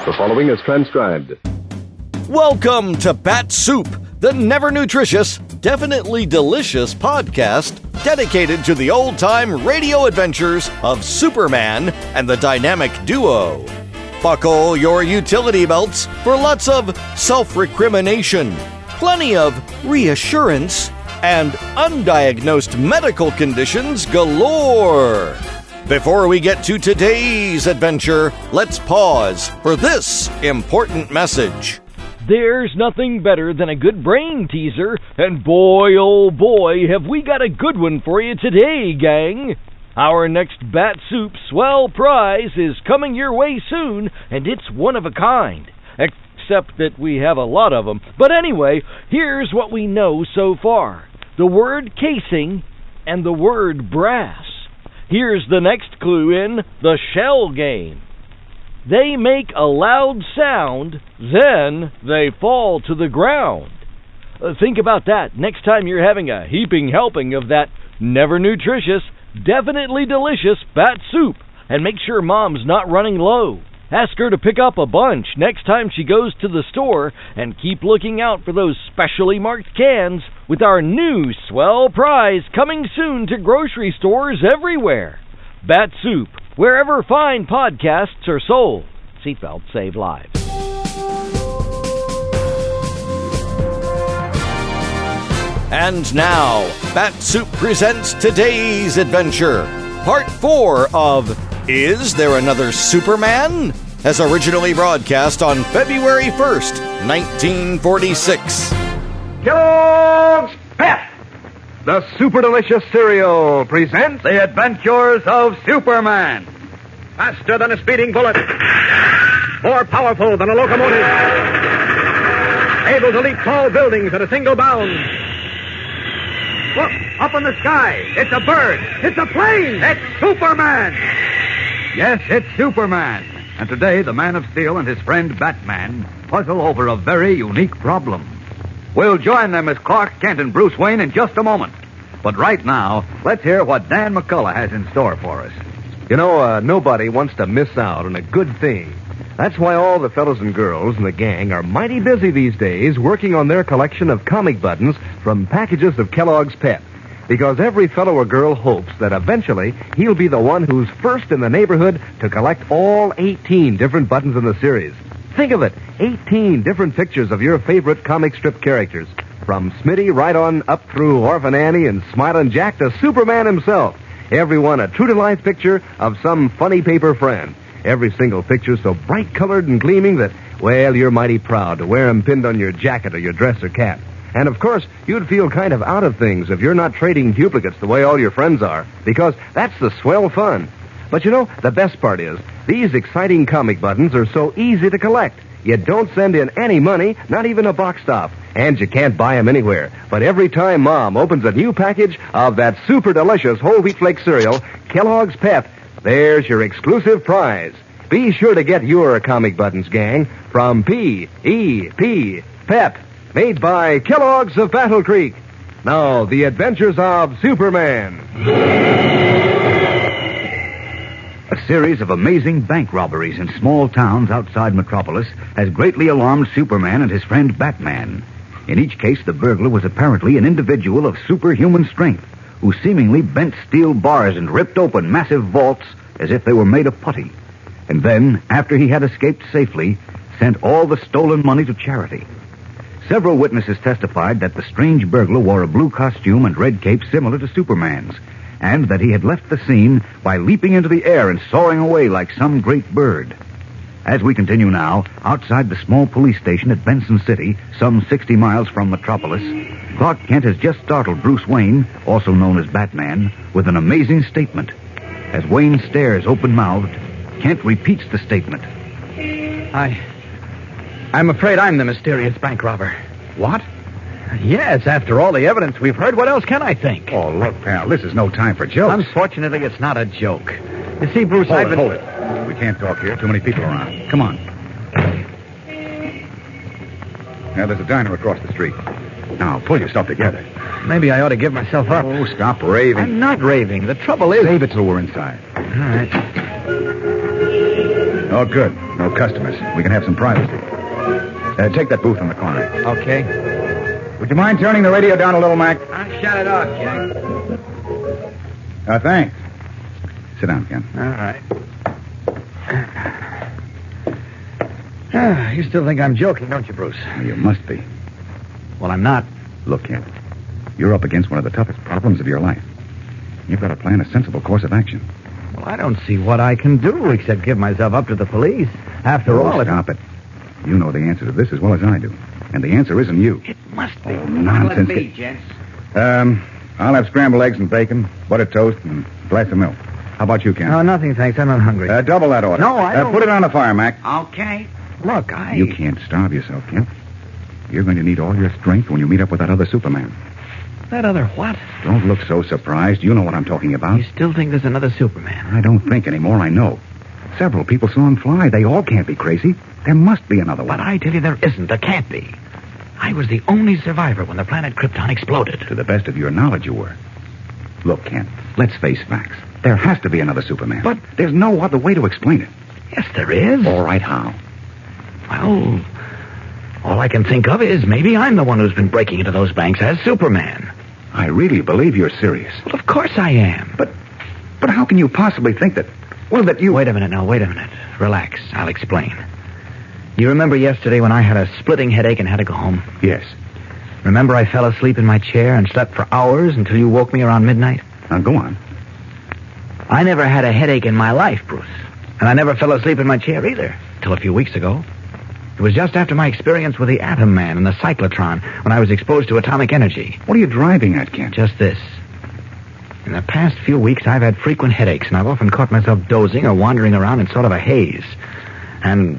The following is transcribed. Welcome to Bat-Supe, the never nutritious, definitely delicious podcast dedicated to the old-time radio adventures of Superman and the dynamic duo. Buckle your utility belts for lots of self-recrimination, plenty of reassurance, and undiagnosed medical conditions galore. Before we get to today's adventure, let's pause for this important message. There's nothing better than a good brain teaser, and boy, oh boy, have we got a good one for you today, gang. Our next Bat-Supe Swell Prize is coming your way soon, and it's one of a kind. Except that we have a lot of them. But anyway, here's what we know so far. The word casing and the word brass. Here's the next clue in the shell game. They make a loud sound, then they fall to the ground. Think about that next time you're having a heaping helping of that never nutritious, definitely delicious Bat-Supe. And make sure Mom's not running low. Ask her to pick up a bunch next time she goes to the store, and keep looking out for those specially marked cans with our new Swell Prize coming soon to grocery stores everywhere. Bat-Supe, wherever fine podcasts are sold. Seatbelts save lives. And now, Bat-Supe presents today's adventure. Part 4 of Is There Another Superman? As originally broadcast on February 1st, 1946. Kellogg's Pep, the super delicious cereal, presents The Adventures of Superman. Faster than a speeding bullet, more powerful than a locomotive, able to leap tall buildings at a single bound. Look, up in the sky, it's a bird, it's a plane, it's Superman. Yes, it's Superman. And today, the Man of Steel and his friend Batman puzzle over a very unique problem. We'll join them as Clark Kent and Bruce Wayne in just a moment. But right now, let's hear what Dan McCullough has in store for us. You know, nobody wants to miss out on a good thing. That's why all the fellows and girls in the gang are mighty busy these days working on their collection of comic buttons from packages of Kellogg's Pep. Because every fellow or girl hopes that eventually he'll be the one who's first in the neighborhood to collect all 18 different buttons in the series. Think of it, 18 different pictures of your favorite comic strip characters. From Smitty right on up through Orphan Annie and Smilin' Jack to Superman himself. Everyone a true-to-life picture of some funny paper friend. Every single picture so bright-colored and gleaming that, well, you're mighty proud to wear 'em pinned on your jacket or your dress or cap. And, of course, you'd feel kind of out of things if you're not trading duplicates the way all your friends are, because that's the swell fun. But, you know, the best part is, these exciting comic buttons are so easy to collect. You don't send in any money, not even a box stop, and you can't buy them anywhere. But every time Mom opens a new package of that super delicious whole wheat flake cereal, Kellogg's Pep, there's your exclusive prize. Be sure to get your comic buttons, gang, from P.E.P. Pep. Made by Kellogg's of Battle Creek. Now, the adventures of Superman. A series of amazing bank robberies in small towns outside Metropolis has greatly alarmed Superman and his friend Batman. In each case, the burglar was apparently an individual of superhuman strength who seemingly bent steel bars and ripped open massive vaults as if they were made of putty. And then, after he had escaped safely, sent all the stolen money to charity. Several witnesses testified that the strange burglar wore a blue costume and red cape similar to Superman's, and that he had left the scene by leaping into the air and soaring away like some great bird. As we continue now, outside the small police station at Benson City, some 60 miles from Metropolis, Clark Kent has just startled Bruce Wayne, also known as Batman, with an amazing statement. As Wayne stares open-mouthed, Kent repeats the statement. I'm afraid I'm the mysterious bank robber. What? Yes, after all the evidence we've heard, what else can I think? Oh, look, pal, this is no time for jokes. Unfortunately, it's not a joke. You see, Bruce, Hold it. We can't talk here. Too many people around. Come on. Now, there's a diner across the street. Now, pull yourself together. Maybe I ought to give myself up. Oh, stop raving. I'm not raving. The trouble is... Save it till we're inside. All right. Oh, good. Now, No customers. We can have some privacy. Take that booth on the corner. Okay. Would you mind turning the radio down a little, Mac? I'll shut it off, Jack. Thanks. Sit down, Ken. All right. You still think I'm joking, don't you, Bruce? You must be. Well, I'm not. Look, Ken, you're up against one of the toughest problems of your life. You've got to plan a sensible course of action. Well, I don't see what I can do except give myself up to the police. After all, stop it. You know the answer to this as well as I do. And the answer isn't you. It must be. Oh, nonsense. Let me, gents. I'll have scrambled eggs and bacon, buttered toast, and a glass of milk. How about you, Ken? No, nothing, thanks. I'm not hungry. Double that order. No, I don't. Put it on the fire, Mac. Okay. Look, You can't starve yourself, Ken. You're going to need all your strength when you meet up with that other Superman. That other what? Don't look so surprised. You know what I'm talking about. You still think there's another Superman? I don't think anymore. I know. Several people saw him fly. They all can't be crazy. There must be another one. But I tell you there isn't. There can't be. I was the only survivor when the planet Krypton exploded. To the best of your knowledge, you were. Look, Kent, let's face facts. There has to be another Superman. But there's no other way to explain it. Yes, there is. All right, how? Well, all I can think of is maybe I'm the one who's been breaking into those banks as Superman. I really believe you're serious. Well, of course I am. But how can you possibly think that... Well, that you... Wait a minute. Relax. I'll explain. You remember yesterday when I had a splitting headache and had to go home? Yes. Remember I fell asleep in my chair and slept for hours until you woke me around midnight? Now, go on. I never had a headache in my life, Bruce. And I never fell asleep in my chair either, till a few weeks ago. It was just after my experience with the Atom Man and the cyclotron when I was exposed to atomic energy. What are you driving at, Kent? Just this. In the past few weeks, I've had frequent headaches, and I've often caught myself dozing or wandering around in sort of a haze. And,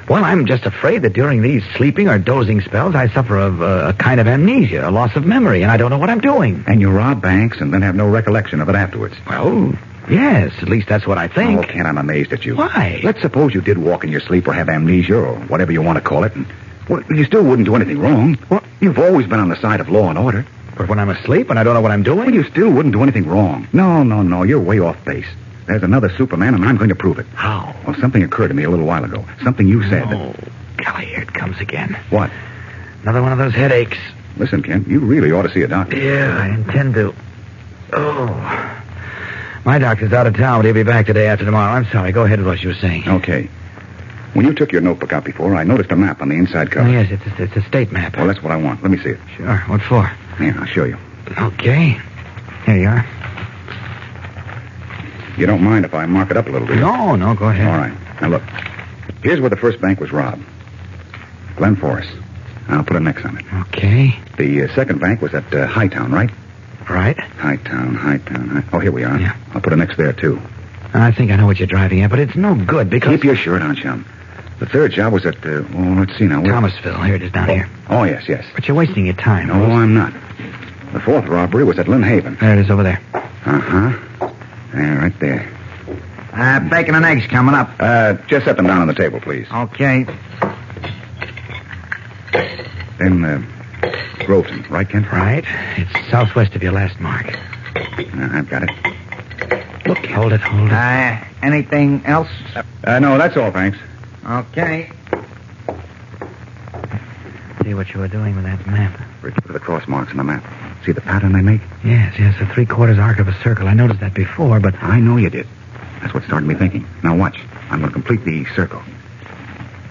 well, I'm just afraid that during these sleeping or dozing spells, I suffer of a kind of amnesia, a loss of memory, and I don't know what I'm doing. And you rob banks and then have no recollection of it afterwards. Well, yes, at least that's what I think. Oh, Kent, I'm amazed at you. Why? Let's suppose you did walk in your sleep or have amnesia or whatever you want to call it, and well, you still wouldn't do anything wrong. Well, you've always been on the side of law and order. But when I'm asleep and I don't know what I'm doing? Well, you still wouldn't do anything wrong. No, you're way off base. There's another Superman, and I'm going to prove it. How? Well, something occurred to me a little while ago. Something you said. Oh, golly, here it comes again. What? Another one of those headaches. Listen, Kent, you really ought to see a doctor. Yeah, I intend to. Oh. My doctor's out of town, but he'll be back the day after tomorrow. I'm sorry. Go ahead with what you were saying. Okay. When you took your notebook out before, I noticed a map on the inside cover. Oh, yes, it's a state map. Well, that's what I want. Let me see it. Sure. What for? Here, I'll show you. Okay. Here you are. You don't mind if I mark it up a little, do you? No, go ahead. All right. Now, look. Here's where the first bank was robbed. Glen Forest. I'll put an X on it. Okay. The second bank was at Hightown, right? Right. Hightown. Oh, here we are. Yeah. I'll put an X there, too. I think I know what you're driving at, but it's no good because... Keep your shirt on, chum. The third job was at, let's see now. Thomasville. Here it is down here. Oh, yes. But you're wasting your time. No, I'm not. The fourth robbery was at Lynn Haven. There it is over there. Uh-huh. There, right there. Bacon and eggs coming up. Just set them down on the table, please. Okay. Then, Groveton, right, Kent? Right. It's southwest of your last mark. I've got it. Look, hold it. Anything else? No, that's all, thanks. Okay. See what you were doing with that map. Look at the cross marks on the map. See the pattern they make? Yes, a 3/4 arc of a circle. I noticed that before, but... I know you did. That's what started me thinking. Now watch. I'm going to complete the circle.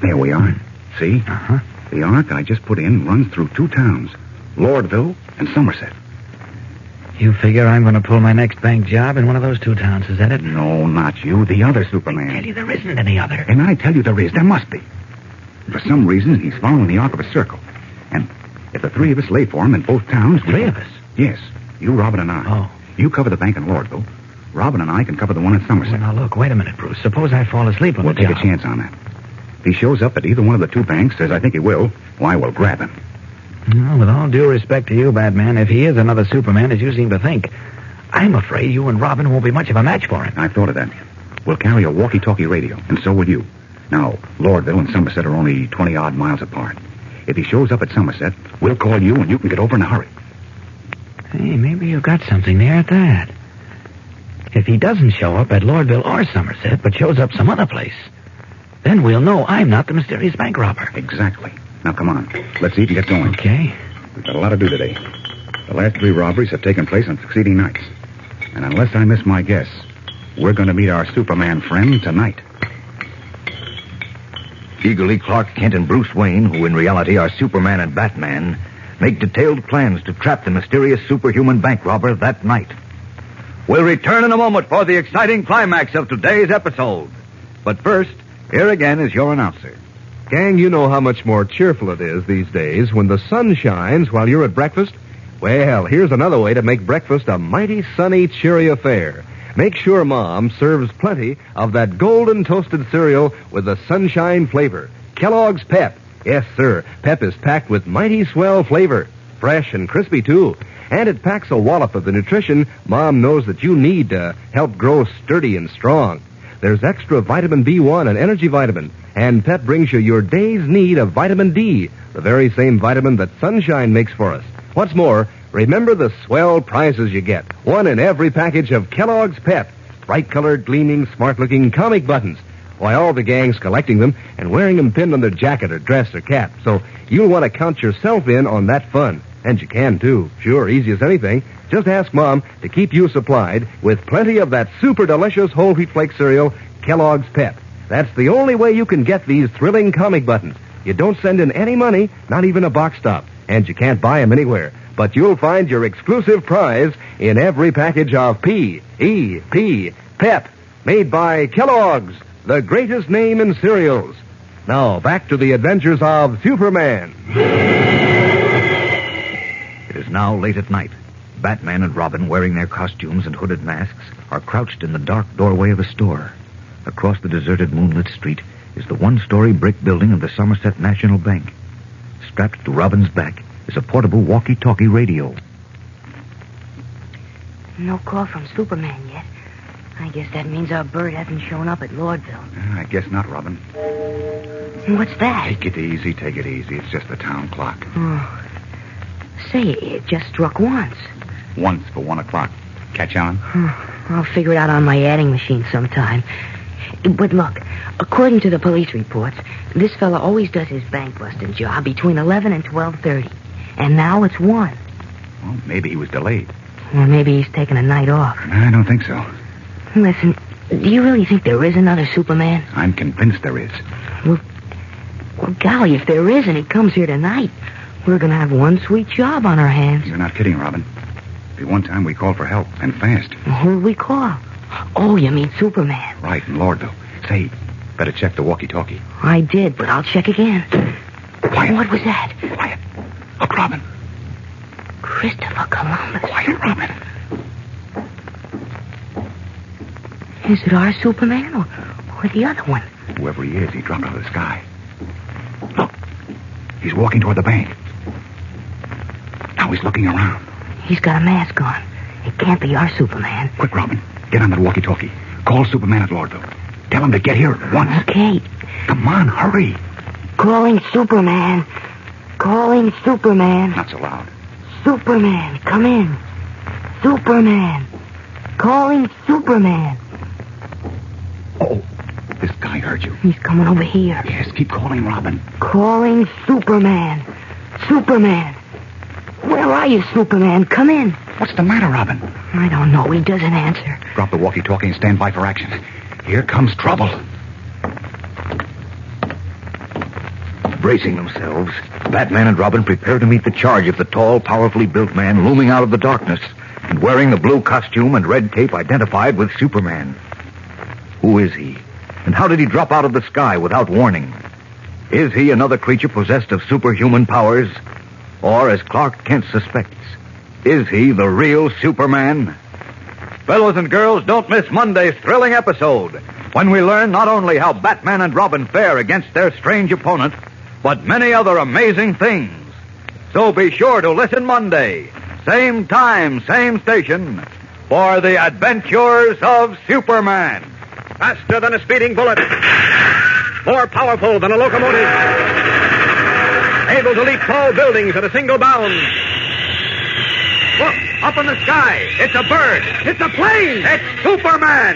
There we are. See? Uh-huh. The arc I just put in runs through two towns, Lordville and Somerset. You figure I'm going to pull my next bank job in one of those two towns, is that it? No, not you. The other Superman. I tell you, there isn't any other. And I tell you there is. There must be. For some reason, he's following the arc of a circle. And if the three of us lay for him in both towns... Three of us? Yes. You, Robin, and I. Oh. You cover the bank in Lordville. Robin and I can cover the one in Somerset. Well, now, look, wait a minute, Bruce. Suppose I fall asleep on We'll the take job. a chance on that. If he shows up at either one of the two banks, as I think he will, why, we'll grab him. Well, with all due respect to you, Batman, if he is another Superman, as you seem to think, I'm afraid you and Robin won't be much of a match for him. I've thought of that. We'll carry a walkie-talkie radio, and so will you. Now, Lordville and Somerset are only 20-odd miles apart. If he shows up at Somerset, we'll call you, and you can get over in a hurry. Hey, maybe you've got something there at that. If he doesn't show up at Lordville or Somerset, but shows up some other place, Then we'll know I'm not the mysterious bank robber. Exactly. Now, come on. Let's eat and get going. Okay. We've got a lot to do today. The last 3 robberies have taken place on succeeding nights. And unless I miss my guess, we're going to meet our Superman friend tonight. Eagerly, Clark Kent and Bruce Wayne, who in reality are Superman and Batman, make detailed plans to trap the mysterious superhuman bank robber that night. We'll return in a moment for the exciting climax of today's episode. But first, here again is your announcer. Gang, you know how much more cheerful it is these days when the sun shines while you're at breakfast? Well, here's another way to make breakfast a mighty sunny, cheery affair. Make sure Mom serves plenty of that golden toasted cereal with the sunshine flavor. Kellogg's Pep. Yes, sir. Pep is packed with mighty swell flavor. Fresh and crispy, too. And it packs a wallop of the nutrition Mom knows that you need to help grow sturdy and strong. There's extra vitamin B1 and energy vitamin. And Pep brings you your day's need of vitamin D, the very same vitamin that sunshine makes for us. What's more, remember the swell prizes you get. 1 in every package of Kellogg's Pep. Bright-colored, gleaming, smart-looking comic buttons. Why, all the gang's collecting them and wearing them pinned on their jacket or dress or cap. So you'll want to count yourself in on that fun. And you can, too. Sure, easy as anything. Just ask Mom to keep you supplied with plenty of that super delicious whole wheat flake cereal, Kellogg's Pep. That's the only way you can get these thrilling comic buttons. You don't send in any money, not even a box stop. And you can't buy them anywhere. But you'll find your exclusive prize in every package of P.E.P. Pep, made by Kellogg's, the greatest name in cereals. Now, back to the adventures of Superman. It is now late at night. Batman and Robin, wearing their costumes and hooded masks, are crouched in the dark doorway of a store. Across the deserted moonlit street is the 1-story brick building of the Somerset National Bank. Strapped to Robin's back is a portable walkie-talkie radio. No call from Superman yet. I guess that means our bird hasn't shown up at Lordville. I guess not, Robin. What's that? Take it easy, take it easy. It's just the town clock. Oh. Say, it just struck once. Once for 1 o'clock. Catch on? I'll figure it out on my adding machine sometime. But look, according to the police reports, this fella always does his bank-busting job between 11 and 12:30. And now it's 1. Well, maybe he was delayed. Or maybe he's taking a night off. I don't think so. Listen, do you really think there is another Superman? I'm convinced there is. Well, golly, if there is and he comes here tonight, we're going to have one sweet job on our hands. You're not kidding, Robin. The one time we called for help, and fast. Who'd we call? Oh, you mean Superman. Right, in Lordville. Say, better check the walkie-talkie. I did, but I'll check again. Quiet. What was that? Quiet. Look, Robin. Christopher Columbus. Quiet, Robin. Is it our Superman or the other one? Whoever he is, he dropped out of the sky. Look. He's walking toward the bank. Now he's looking around. He's got a mask on. It can't be our Superman. Quick, Robin. Get on that walkie-talkie. Call Superman at Lordville. Tell him to get here at once. Okay. Come on, hurry. Calling Superman. Calling Superman. Not so loud. Superman, come in. Superman. Calling Superman. Oh, this guy heard you. He's coming over here. Yes, keep calling, Robin. Calling Superman. Superman. Where are you, Superman? Come in. What's the matter, Robin? I don't know. He doesn't answer. Drop the walkie-talkie and stand by for action. Here comes trouble. Bracing themselves, Batman and Robin prepare to meet the charge of the tall, powerfully built man looming out of the darkness and wearing the blue costume and red cape identified with Superman. Who is he? And how did he drop out of the sky without warning? Is he another creature possessed of superhuman powers? Or, as Clark Kent suspects, is he the real Superman? Fellows and girls, don't miss Monday's thrilling episode when we learn not only how Batman and Robin fare against their strange opponent, but many other amazing things. So be sure to listen Monday, same time, same station, for the adventures of Superman. Faster than a speeding bullet. More powerful than a locomotive. Able to leap tall buildings at a single bound. Look, up in the sky. It's a bird. It's a plane. It's Superman.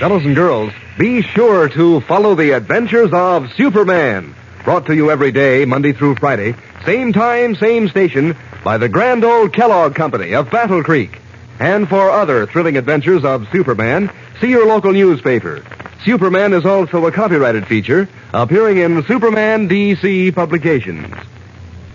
Fellows and girls, be sure to follow the adventures of Superman. Brought to you every day, Monday through Friday, same time, same station, by the grand old Kellogg Company of Battle Creek. And for other thrilling adventures of Superman, see your local newspaper. Superman is also a copyrighted feature appearing in Superman DC publications.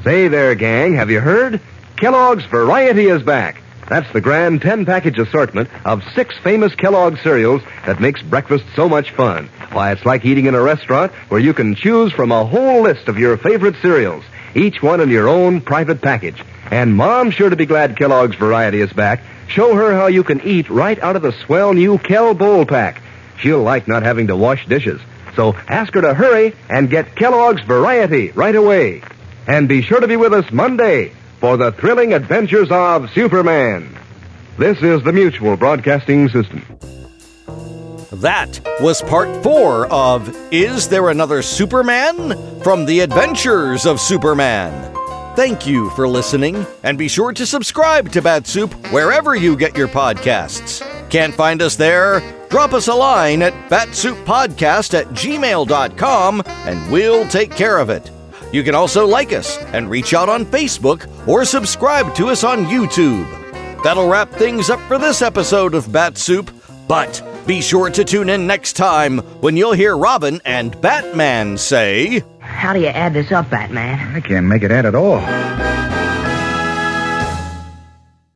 Say there, gang, have you heard? Kellogg's Variety is back. That's the grand 10-package assortment of 6 famous Kellogg cereals that makes breakfast so much fun. Why, it's like eating in a restaurant where you can choose from a whole list of your favorite cereals, each one in your own private package. And Mom's sure to be glad Kellogg's Variety is back. Show her how you can eat right out of the swell new Kell Bowl Pack. She'll like not having to wash dishes. So ask her to hurry and get Kellogg's Variety right away. And be sure to be with us Monday for the thrilling adventures of Superman. This is the Mutual Broadcasting System. That was part 4 of Is There Another Superman? From the Adventures of Superman. Thank you for listening, and be sure to subscribe to Bat-Supe wherever you get your podcasts. Can't find us there? Drop us a line at batsupepodcast@gmail.com, and we'll take care of it. You can also like us and reach out on Facebook or subscribe to us on YouTube. That'll wrap things up for this episode of Bat-Supe, but be sure to tune in next time when you'll hear Robin and Batman say... How do you add this up, Batman? I can't make it add at all.